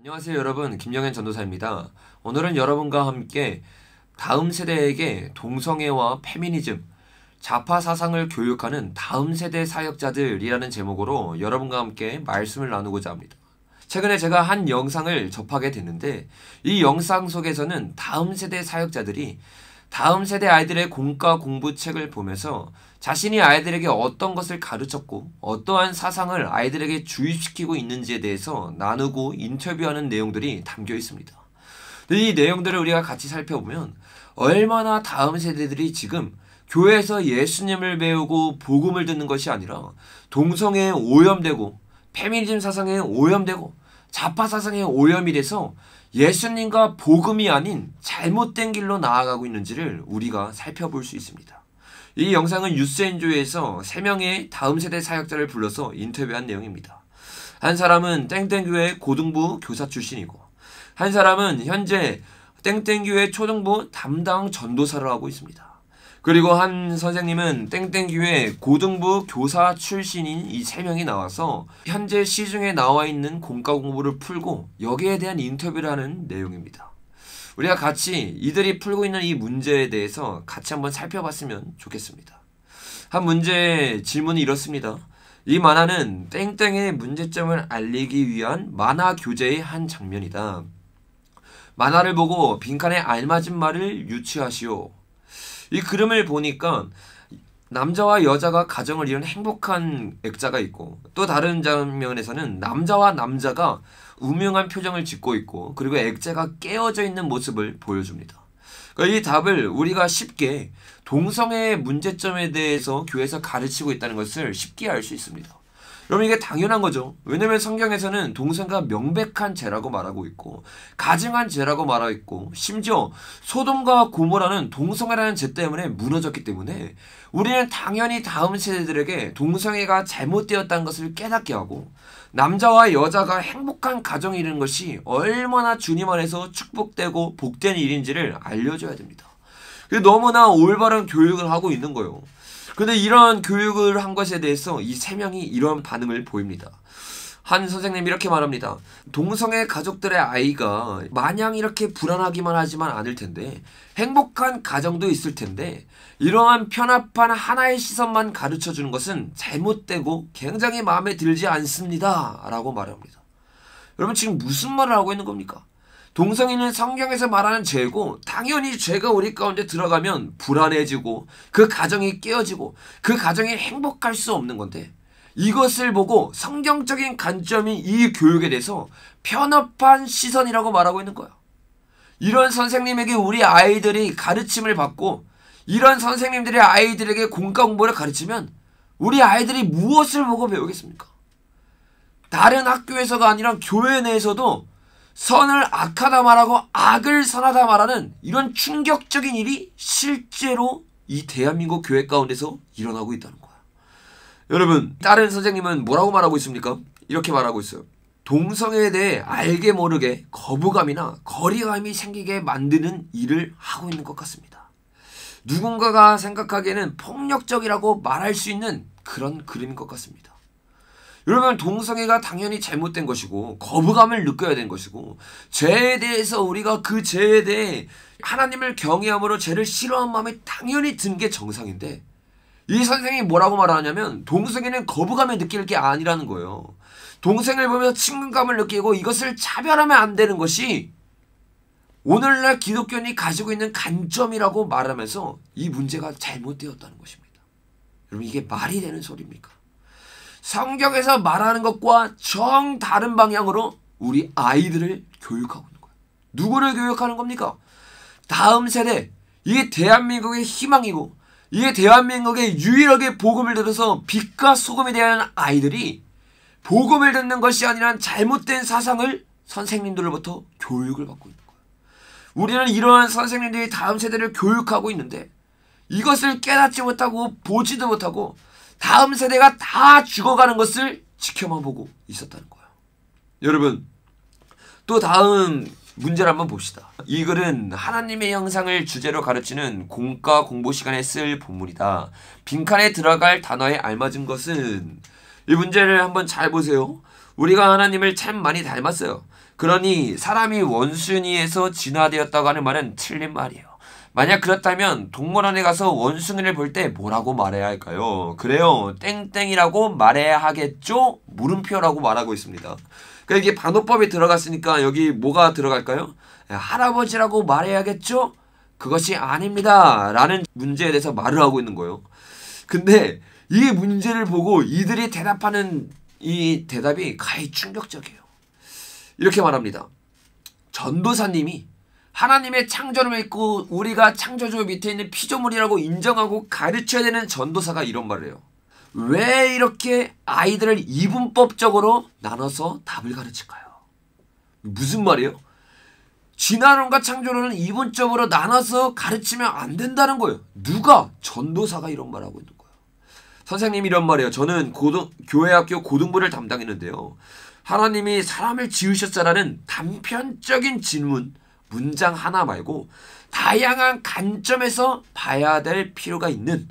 안녕하세요 여러분, 김영현 전도사입니다. 오늘은 여러분과 함께 다음 세대에게 동성애와 페미니즘, 좌파 사상을 교육하는 다음 세대 사역자들이라는 제목으로 여러분과 함께 말씀을 나누고자 합니다. 최근에 제가 한 영상을 접하게 됐는데 이 영상 속에서는 다음 세대 사역자들이 다음 세대 아이들의 공과 공부책을 보면서 자신이 아이들에게 어떤 것을 가르쳤고 어떠한 사상을 아이들에게 주입시키고 있는지에 대해서 나누고 인터뷰하는 내용들이 담겨 있습니다. 이 내용들을 우리가 같이 살펴보면 얼마나 다음 세대들이 지금 교회에서 예수님을 배우고 복음을 듣는 것이 아니라 동성애에 오염되고 페미니즘 사상에 오염되고 좌파 사상에 오염이 돼서 예수님과 복음이 아닌 잘못된 길로 나아가고 있는지를 우리가 살펴볼 수 있습니다. 이 영상은 유스엔조에서 3명의 다음 세대 사역자를 불러서 인터뷰한 내용입니다. 한 사람은 땡땡교회 고등부 교사 출신이고 한 사람은 현재 땡땡교회 초등부 담당 전도사를 하고 있습니다. 그리고 한 선생님은 땡땡교회 고등부 교사 출신인 이 3명이 나와서 현재 시중에 나와 있는 공과 공부를 풀고 여기에 대한 인터뷰를 하는 내용입니다. 우리가 같이 이들이 풀고 있는 이 문제에 대해서 같이 한번 살펴봤으면 좋겠습니다. 한 문제 질문이 이렇습니다. 이 만화는 땡땡의 문제점을 알리기 위한 만화 교재의 한 장면이다. 만화를 보고 빈칸에 알맞은 말을 유추하시오. 이 그림을 보니까 남자와 여자가 가정을 이룬 행복한 액자가 있고 또 다른 장면에서는 남자와 남자가 우명한 표정을 짓고 있고 그리고 액자가 깨어져 있는 모습을 보여줍니다. 그러니까 이 답을 우리가 쉽게 동성애의 문제점에 대해서 교회에서 가르치고 있다는 것을 쉽게 알 수 있습니다. 여러분 이게 당연한 거죠. 왜냐면 성경에서는 동성애가 명백한 죄라고 말하고 있고 가증한 죄라고 말하고 있고 심지어 소돔과 고모라는 동성애라는 죄 때문에 무너졌기 때문에 우리는 당연히 다음 세대들에게 동성애가 잘못되었다는 것을 깨닫게 하고 남자와 여자가 행복한 가정을 이루는 것이 얼마나 주님 안에서 축복되고 복된 일인지를 알려줘야 됩니다. 너무나 올바른 교육을 하고 있는 거예요. 근데 이런 교육을 한 것에 대해서 이 3명이 이런 반응을 보입니다. 한 선생님이 이렇게 말합니다. 동성애 가족들의 아이가 마냥 이렇게 불안하기만 하지만 않을 텐데 행복한 가정도 있을 텐데 이러한 편협한 하나의 시선만 가르쳐주는 것은 잘못되고 굉장히 마음에 들지 않습니다. 라고 말합니다. 여러분 지금 무슨 말을 하고 있는 겁니까? 동성애는 성경에서 말하는 죄고 당연히 죄가 우리 가운데 들어가면 불안해지고 그 가정이 깨어지고 그 가정이 행복할 수 없는 건데 이것을 보고 성경적인 관점인 이 교육에 대해서 편협한 시선이라고 말하고 있는 거야. 이런 선생님에게 우리 아이들이 가르침을 받고 이런 선생님들의 아이들에게 공과 공부를 가르치면 우리 아이들이 무엇을 보고 배우겠습니까? 다른 학교에서가 아니라 교회 내에서도 선을 악하다 말하고 악을 선하다 말하는 이런 충격적인 일이 실제로 이 대한민국 교회 가운데서 일어나고 있다는 거야. 여러분 다른 선생님은 뭐라고 말하고 있습니까? 이렇게 말하고 있어요. 동성애에 대해 알게 모르게 거부감이나 거리감이 생기게 만드는 일을 하고 있는 것 같습니다. 누군가가 생각하기에는 폭력적이라고 말할 수 있는 그런 그림인 것 같습니다. 여러분 동성애가 당연히 잘못된 것이고 거부감을 느껴야 되는 것이고 죄에 대해서 우리가 그 죄에 대해 하나님을 경외함으로 죄를 싫어하는 마음이 당연히 든 게 정상인데 이 선생님이 뭐라고 말하냐면 동성애는 거부감을 느낄 게 아니라는 거예요. 동성애를 보면서 친근감을 느끼고 이것을 차별하면 안 되는 것이 오늘날 기독교인이 가지고 있는 관점이라고 말하면서 이 문제가 잘못되었다는 것입니다. 여러분 이게 말이 되는 소리입니까? 성경에서 말하는 것과 정 다른 방향으로 우리 아이들을 교육하고 있는 거예요. 누구를 교육하는 겁니까? 다음 세대, 이게 대한민국의 희망이고 이게 대한민국의 유일하게 복음을 들어서 빛과 소금이 되어야 하는 아이들이 복음을 듣는 것이 아니라 잘못된 사상을 선생님들로부터 교육을 받고 있는 거예요. 우리는 이러한 선생님들이 다음 세대를 교육하고 있는데 이것을 깨닫지 못하고 보지도 못하고 다음 세대가 다 죽어가는 것을 지켜만 보고 있었다는 거예요. 여러분 또 다음 문제를 한번 봅시다. 이 글은 하나님의 형상을 주제로 가르치는 공과 공부 시간에 쓸 본문이다. 빈칸에 들어갈 단어에 알맞은 것은 이 문제를 한번 잘 보세요. 우리가 하나님을 참 많이 닮았어요. 그러니 사람이 원숭이에서 진화되었다고 하는 말은 틀린 말이에요. 만약 그렇다면 동물원에 가서 원숭이를 볼 때 뭐라고 말해야 할까요? 그래요. 땡땡이라고 말해야 하겠죠? 물음표라고 말하고 있습니다. 그러니까 이게 반어법에 들어갔으니까 여기 뭐가 들어갈까요? 할아버지라고 말해야겠죠? 그것이 아닙니다. 라는 문제에 대해서 말을 하고 있는 거예요. 근데 이 문제를 보고 이들이 대답하는 이 대답이 가히 충격적이에요. 이렇게 말합니다. 전도사님이 하나님의 창조를 믿고 우리가 창조주 밑에 있는 피조물이라고 인정하고 가르쳐야 되는 전도사가 이런 말을 해요. 왜 이렇게 아이들을 이분법적으로 나눠서 답을 가르칠까요? 무슨 말이에요? 진화론과 창조론은 이분적으로 나눠서 가르치면 안 된다는 거예요. 누가? 전도사가 이런 말하고 있는 거예요. 선생님이 이런 말이에요. 저는 교회학교 고등부를 담당했는데요. 하나님이 사람을 지으셨자라는 단편적인 질문, 문장 하나 말고 다양한 관점에서 봐야 될 필요가 있는,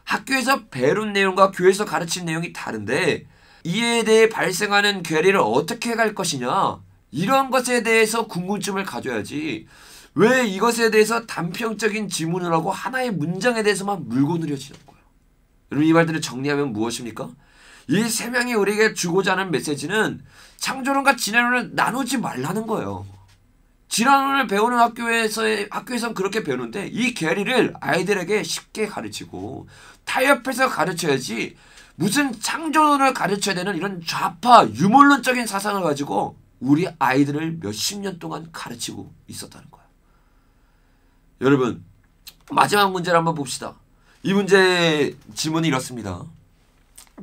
학교에서 배운 내용과 교회에서 가르친 내용이 다른데 이에 대해 발생하는 괴리를 어떻게 갈 것이냐, 이런 것에 대해서 궁금증을 가져야지 왜 이것에 대해서 단편적인 질문을 하고 하나의 문장에 대해서만 물고 늘어지는 거예요. 여러분, 이 말들을 정리하면 무엇입니까? 이 세 명이 우리에게 주고자 하는 메시지는 창조론과 진화론을 나누지 말라는 거예요. 진화론을 배우는 학교에선 그렇게 배우는데 이 괴리를 아이들에게 쉽게 가르치고 타협해서 가르쳐야지, 무슨 창조론을 가르쳐야 되는 이런 좌파 유물론적인 사상을 가지고 우리 아이들을 몇십 년 동안 가르치고 있었다는 거예요. 여러분, 마지막 문제를 한번 봅시다. 이 문제의 질문이 이렇습니다.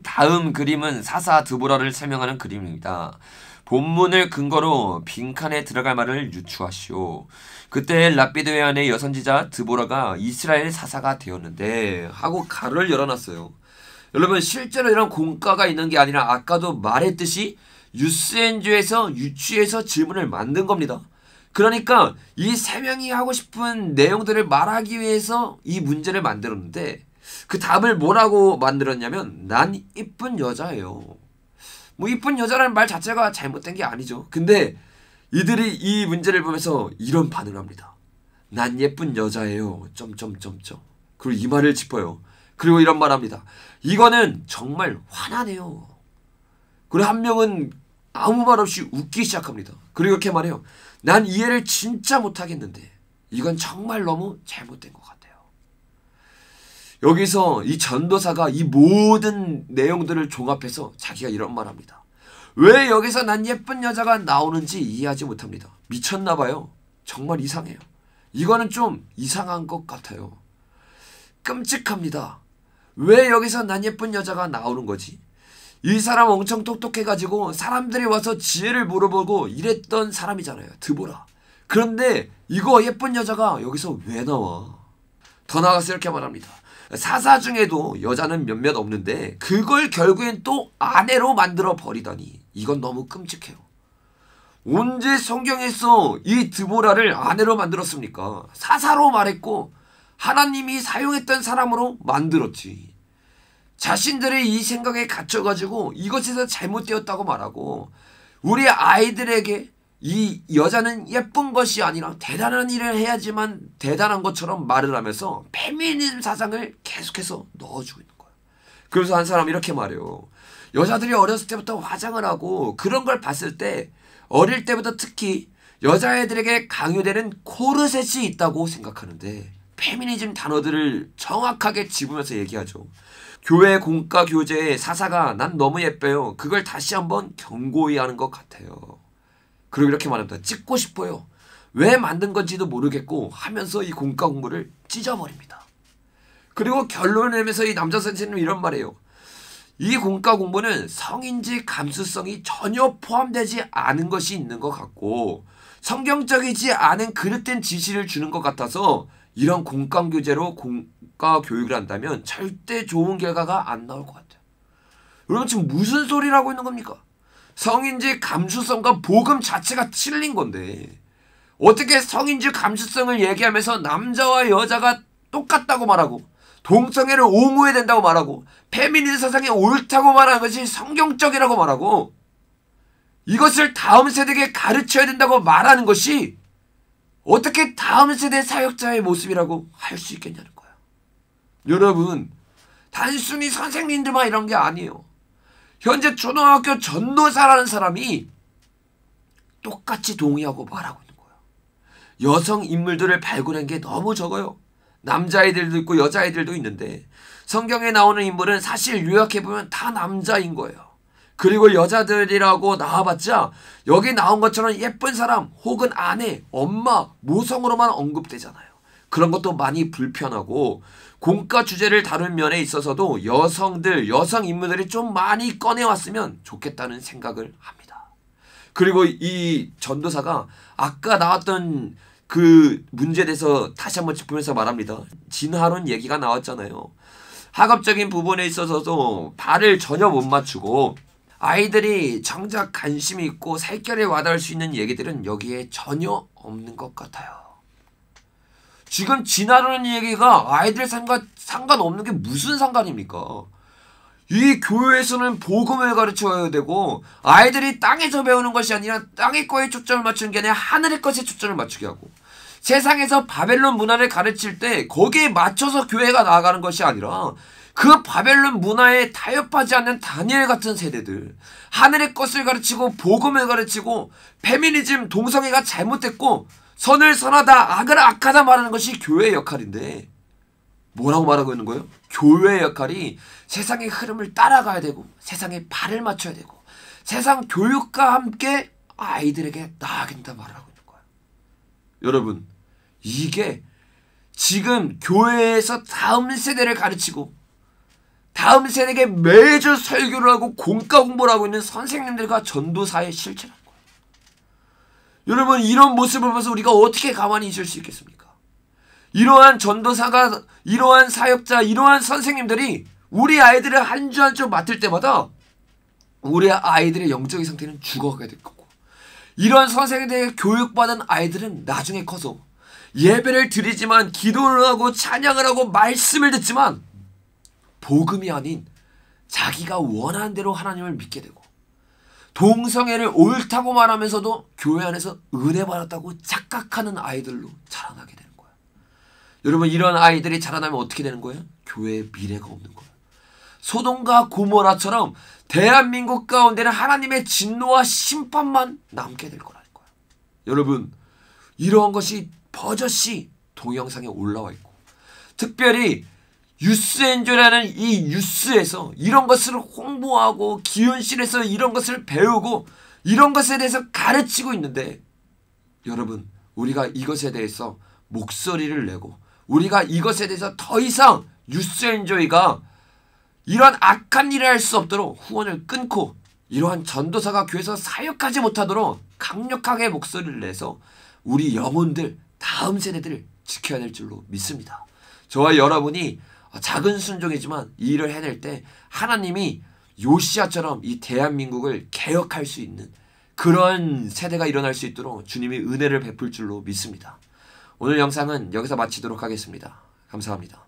다음 그림은 사사 드보라를 설명하는 그림입니다. 본문을 근거로 빈칸에 들어갈 말을 유추하시오. 그때 라피드의 아내 여선지자 드보라가 이스라엘 사사가 되었는데 하고 가로를 열어놨어요. 여러분, 실제로 이런 공과가 있는 게 아니라 아까도 말했듯이 유스엔주에서 유추해서 질문을 만든 겁니다. 그러니까 이 세 명이 하고 싶은 내용들을 말하기 위해서 이 문제를 만들었는데 그 답을 뭐라고 만들었냐면 난 이쁜 여자예요. 뭐 이쁜 여자라는 말 자체가 잘못된 게 아니죠. 근데 이들이 이 문제를 보면서 이런 반응을 합니다. 난 예쁜 여자예요. 점점점점. 그리고 이 말을 짚어요. 그리고 이런 말 합니다. 이거는 정말 화나네요. 그리고 한 명은 아무 말 없이 웃기 시작합니다. 그리고 이렇게 말해요. 난 이해를 진짜 못하겠는데 이건 정말 너무 잘못된 것 같아요. 여기서 이 전도사가 이 모든 내용들을 종합해서 자기가 이런 말 합니다. 왜 여기서 난 예쁜 여자가 나오는지 이해하지 못합니다. 미쳤나 봐요. 정말 이상해요. 이거는 좀 이상한 것 같아요. 끔찍합니다. 왜 여기서 난 예쁜 여자가 나오는 거지? 이 사람 엄청 똑똑해가지고 사람들이 와서 지혜를 물어보고 이랬던 사람이잖아요. 드보라. 그런데 이거 예쁜 여자가 여기서 왜 나와? 더 나아가서 이렇게 말합니다. 사사 중에도 여자는 몇몇 없는데 그걸 결국엔 또 아내로 만들어 버리다니 이건 너무 끔찍해요. 언제 성경에서 이 드보라를 아내로 만들었습니까? 사사로 말했고 하나님이 사용했던 사람으로 만들었지. 자신들의 이 생각에 갇혀가지고 이것에서 잘못되었다고 말하고 우리 아이들에게 이 여자는 예쁜 것이 아니라 대단한 일을 해야지만 대단한 것처럼 말을 하면서 페미니즘 사상을 계속해서 넣어주고 있는 거예요. 그래서 한 사람이 이렇게 말해요. 여자들이 어렸을 때부터 화장을 하고 그런 걸 봤을 때 어릴 때부터 특히 여자애들에게 강요되는 코르셋이 있다고 생각하는데 페미니즘 단어들을 정확하게 집으면서 얘기하죠. 교회 공과 교재의 사사가 난 너무 예뻐요. 그걸 다시 한번 경고히 하는 것 같아요. 그리고 이렇게 말합니다. 찍고 싶어요. 왜 만든 건지도 모르겠고 하면서 이 공과 공부를 찢어버립니다. 그리고 결론을 내면서 이 남자 선생님은 이런 말이에요. 이 공과 공부는 성인지 감수성이 전혀 포함되지 않은 것이 있는 것 같고 성경적이지 않은 그릇된 지시를 주는 것 같아서 이런 공과 교재로 공과 교육을 한다면 절대 좋은 결과가 안 나올 것 같아요. 여러분 지금 무슨 소리를 하고 있는 겁니까? 성인지 감수성과 복음 자체가 틀린 건데 어떻게 성인지 감수성을 얘기하면서 남자와 여자가 똑같다고 말하고 동성애를 옹호해야 된다고 말하고 페미니즘 사상이 옳다고 말하는 것이 성경적이라고 말하고 이것을 다음 세대에게 가르쳐야 된다고 말하는 것이 어떻게 다음 세대 사역자의 모습이라고 할 수 있겠냐는 거야. 여러분, 단순히 선생님들만 이런 게 아니에요. 현재 초등학교 전도사라는 사람이 똑같이 동의하고 말하고 있는 거예요. 여성 인물들을 발굴한 게 너무 적어요. 남자아이들도 있고 여자아이들도 있는데 성경에 나오는 인물은 사실 요약해보면 다 남자인 거예요. 그리고 여자들이라고 나와봤자 여기 나온 것처럼 예쁜 사람 혹은 아내, 엄마, 모성으로만 언급되잖아요. 그런 것도 많이 불편하고 공과 주제를 다룬 면에 있어서도 여성들, 여성 인물들이 좀 많이 꺼내왔으면 좋겠다는 생각을 합니다. 그리고 이 전도사가 아까 나왔던 그 문제에 대해서 다시 한번 짚으면서 말합니다. 진화론 얘기가 나왔잖아요. 학업적인 부분에 있어서도 발을 전혀 못 맞추고 아이들이 정작 관심이 있고 살결에 와닿을 수 있는 얘기들은 여기에 전혀 없는 것 같아요. 지금 진화라는 얘기가 아이들 삶과 상관없는 게 무슨 상관입니까? 이 교회에서는 복음을 가르쳐야 되고 아이들이 땅에서 배우는 것이 아니라 땅의 거에 초점을 맞추는 게 아니라 하늘의 것에 초점을 맞추게 하고 세상에서 바벨론 문화를 가르칠 때 거기에 맞춰서 교회가 나아가는 것이 아니라 그 바벨론 문화에 타협하지 않는 다니엘 같은 세대들, 하늘의 것을 가르치고 복음을 가르치고 페미니즘, 동성애가 잘못됐고 선을 선하다, 악을 악하다 말하는 것이 교회의 역할인데 뭐라고 말하고 있는 거예요? 교회의 역할이 세상의 흐름을 따라가야 되고 세상에 발을 맞춰야 되고 세상 교육과 함께 아이들에게 나아간다 말하고 있는 거예요. 여러분, 이게 지금 교회에서 다음 세대를 가르치고 다음 세대에게 매주 설교를 하고 공과 공부를 하고 있는 선생님들과 전도사의 실체라는 거예요. 여러분, 이런 모습을 보면서 우리가 어떻게 가만히 있을 수 있겠습니까? 이러한 전도사가, 이러한 사역자, 이러한 선생님들이 우리 아이들을 한 주 한 주 맡을 때마다 우리 아이들의 영적인 상태는 죽어가게 될 거고 이런 선생님들에게 교육받은 아이들은 나중에 커서 예배를 드리지만 기도를 하고 찬양을 하고 말씀을 듣지만 복음이 아닌 자기가 원하는 대로 하나님을 믿게 되고 동성애를 옳다고 말하면서도 교회 안에서 은혜 받았다고 착각하는 아이들로 자라나게 되는 거예요. 여러분, 이런 아이들이 자라나면 어떻게 되는 거예요? 교회에 미래가 없는 거예요. 소돔과 고모라처럼 대한민국 가운데는 하나님의 진노와 심판만 남게 될 거라는 거예요. 여러분, 이러한 것이 버젓이 동영상에 올라와 있고 특별히 뉴스엔조라는 이 뉴스에서 이런 것을 홍보하고 기훈실에서 이런 것을 배우고 이런 것에 대해서 가르치고 있는데 여러분, 우리가 이것에 대해서 목소리를 내고 우리가 이것에 대해서 더 이상 뉴스엔조이가 이러한 악한 일을 할 수 없도록 후원을 끊고 이러한 전도사가 교회에서 사역하지 못하도록 강력하게 목소리를 내서 우리 영혼들, 다음 세대들을 지켜야 될 줄로 믿습니다. 저와 여러분이 작은 순종이지만 이 일을 해낼 때 하나님이 요시야처럼 이 대한민국을 개혁할 수 있는 그런 세대가 일어날 수 있도록 주님이 은혜를 베풀 줄로 믿습니다. 오늘 영상은 여기서 마치도록 하겠습니다. 감사합니다.